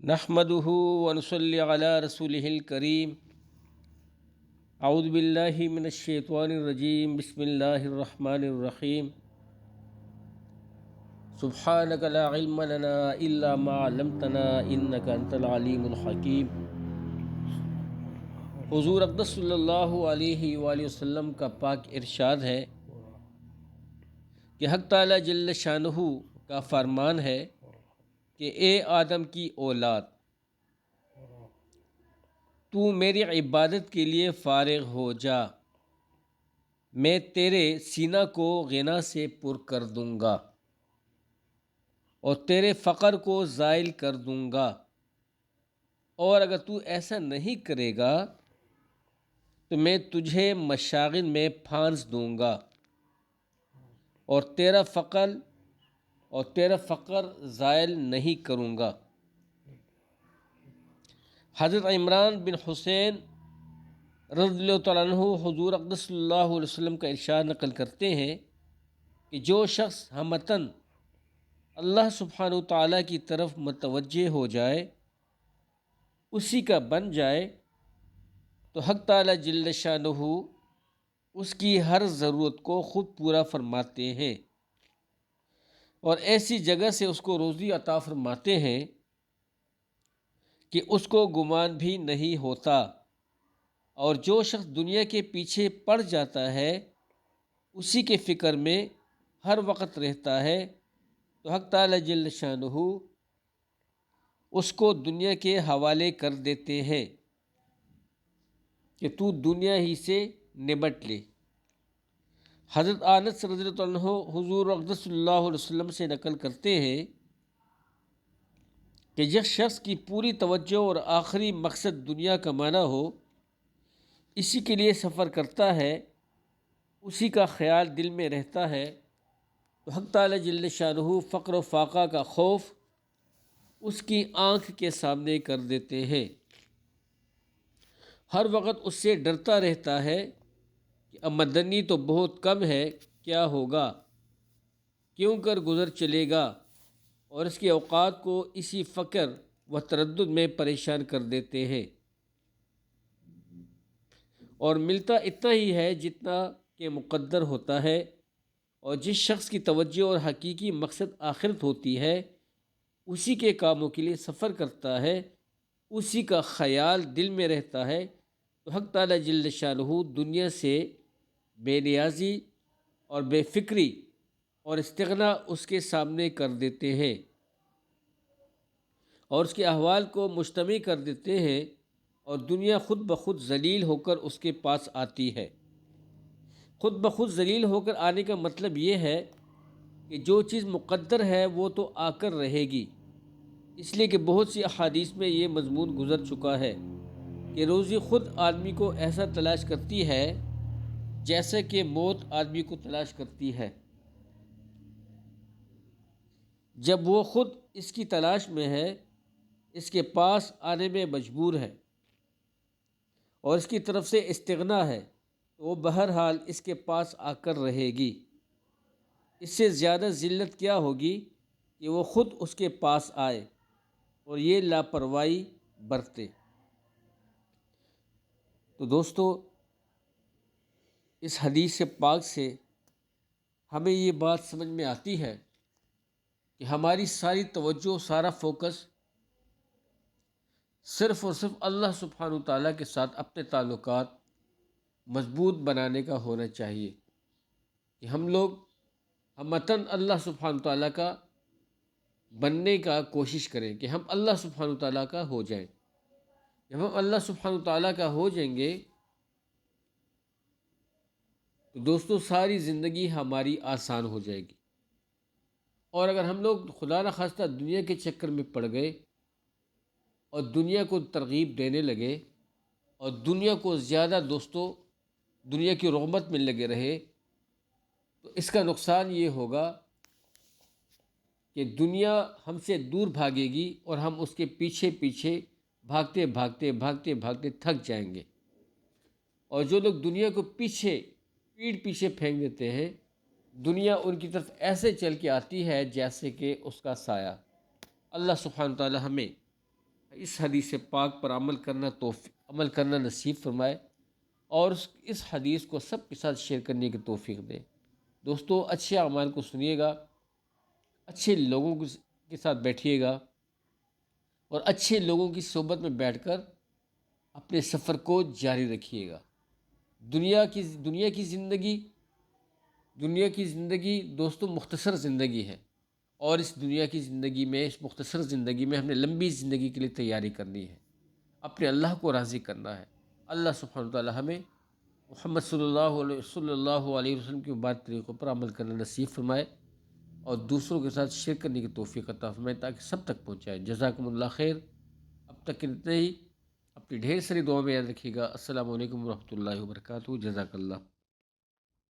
نحمده ونصلي على رسوله الكريم اعوذ باللہ من الشیطان الرجیم بسم اللہ الرحمن الرحیم سبحانك لا علم لنا الا ما علمتنا انك انت العلیم الحکیم۔ حضور اقدس صلی اللہ علیہ وآلہ وسلم کا پاک ارشاد ہے کہ حق تعالی جل شانہ کا فرمان ہے کہ اے آدم کی اولاد، تو میری عبادت کے لیے فارغ ہو جا، میں تیرے سینہ کو غنا سے پر کر دوں گا اور تیرے فقر کو زائل کر دوں گا، اور اگر تو ایسا نہیں کرے گا تو میں تجھے مشاغل میں پھانس دوں گا اور تیرا فقر زائل نہیں کروں گا۔ حضرت عمران بن حسین رضی اللہ تعالیٰ عنہ حضور اقدس صلی اللہ علیہ وسلم کا ارشاد نقل کرتے ہیں کہ جو شخص ہمتاً اللہ سبحانہ و تعالیٰ کی طرف متوجہ ہو جائے، اسی کا بن جائے، تو حق تعالیٰ جل شانہ اس کی ہر ضرورت کو خود پورا فرماتے ہیں اور ایسی جگہ سے اس کو روزی عطا فرماتے ہیں کہ اس کو گمان بھی نہیں ہوتا۔ اور جو شخص دنیا کے پیچھے پڑ جاتا ہے، اسی کے فکر میں ہر وقت رہتا ہے، تو حق تعالی جل شانہ اس کو دنیا کے حوالے کر دیتے ہیں کہ تو دنیا ہی سے نمٹ لے۔ حضرت انس رضی اللہ عنہ حضور اقدس صلی اللہ علیہ وسلم سے نقل کرتے ہیں کہ جس شخص کی پوری توجہ اور آخری مقصد دنیا کمانا ہو، اسی کے لیے سفر کرتا ہے، اسی کا خیال دل میں رہتا ہے، تو حق تعالی جل شانہ فقر و فاقہ کا خوف اس کی آنکھ کے سامنے کر دیتے ہیں۔ ہر وقت اس سے ڈرتا رہتا ہے کہ آمدنی تو بہت کم ہے، کیا ہوگا، کیوں کر گزر چلے گا، اور اس کے اوقات کو اسی فکر و تردد میں پریشان کر دیتے ہیں، اور ملتا اتنا ہی ہے جتنا کہ مقدر ہوتا ہے۔ اور جس شخص کی توجہ اور حقیقی مقصد آخرت ہوتی ہے، اسی کے کاموں کے لیے سفر کرتا ہے، اسی کا خیال دل میں رہتا ہے، تو حق تعالی جل شانہ دنیا سے بے نیازی اور بے فکری اور استغنا اس کے سامنے کر دیتے ہیں اور اس کے احوال کو مجتمع کر دیتے ہیں، اور دنیا خود بخود ذلیل ہو کر اس کے پاس آتی ہے۔ خود بخود ذلیل ہو کر آنے کا مطلب یہ ہے کہ جو چیز مقدر ہے وہ تو آ کر رہے گی، اس لیے کہ بہت سی احادیث میں یہ مضمون گزر چکا ہے کہ روزی خود آدمی کو ایسا تلاش کرتی ہے جیسے کہ موت آدمی کو تلاش کرتی ہے۔ جب وہ خود اس کی تلاش میں ہے، اس کے پاس آنے میں مجبور ہے اور اس کی طرف سے استغنا ہے، تو وہ بہرحال اس کے پاس آ کر رہے گی۔ اس سے زیادہ ذلت کیا ہوگی کہ وہ خود اس کے پاس آئے اور یہ لاپرواہی برتے۔ تو دوستو، اس حدیث پاک سے ہمیں یہ بات سمجھ میں آتی ہے کہ ہماری ساری توجہ، سارا فوکس صرف اور صرف اللہ سبحانہ تعالیٰ کے ساتھ اپنے تعلقات مضبوط بنانے کا ہونا چاہیے، کہ ہم لوگ ہمتاً اللہ سبحانہ تعالیٰ کا بننے کا کوشش کریں، کہ ہم اللہ سبحانہ تعالیٰ کا ہو جائیں۔ جب ہم اللہ سبحانہ تعالیٰ کا ہو جائیں گے تو دوستو ساری زندگی ہماری آسان ہو جائے گی۔ اور اگر ہم لوگ خدا نخواستہ دنیا کے چکر میں پڑ گئے اور دنیا کو ترغیب دینے لگے اور دنیا کو زیادہ دنیا کی رغبت میں لگے رہے، تو اس کا نقصان یہ ہوگا کہ دنیا ہم سے دور بھاگے گی اور ہم اس کے پیچھے پیچھے بھاگتے بھاگتے بھاگتے بھاگتے تھک جائیں گے۔ اور جو لوگ دنیا کو پیٹھ پیچھے پھینک دیتے ہیں، دنیا ان کی طرف ایسے چل کے آتی ہے جیسے کہ اس کا سایہ۔ اللہ سبحانہ تعالی ہمیں اس حدیث پاک پر عمل کرنا نصیب فرمائے، اور اس حدیث کو سب کے ساتھ شیئر کرنے کی توفیق دے۔ دوستو، اچھے اعمال کو سنیے گا، اچھے لوگوں کے ساتھ بیٹھیے گا، اور اچھے لوگوں کی صحبت میں بیٹھ کر اپنے سفر کو جاری رکھیے گا۔ دنیا کی زندگی دوستو مختصر زندگی ہے، اور اس دنیا کی زندگی میں، اس مختصر زندگی میں ہم نے لمبی زندگی کے لیے تیاری کرنی ہے، اپنے اللہ کو راضی کرنا ہے۔ اللہ سبحانہ وتعالی ہمیں محمد صلی اللہ علیہ وسلم کے مبارک طریقوں پر عمل کرنا نصیب فرمائے، اور دوسروں کے ساتھ شیئر کرنے کی توفیق عطا فرمائے تاکہ سب تک پہنچائے۔ جزاکم اللہ خیر۔ اب تک اتنے ہی، اپنی ڈھیر ساری دعاؤں میں یاد رکھیے گا۔ السلام علیکم ورحمۃ اللہ وبرکاتہ۔ جزاک اللہ۔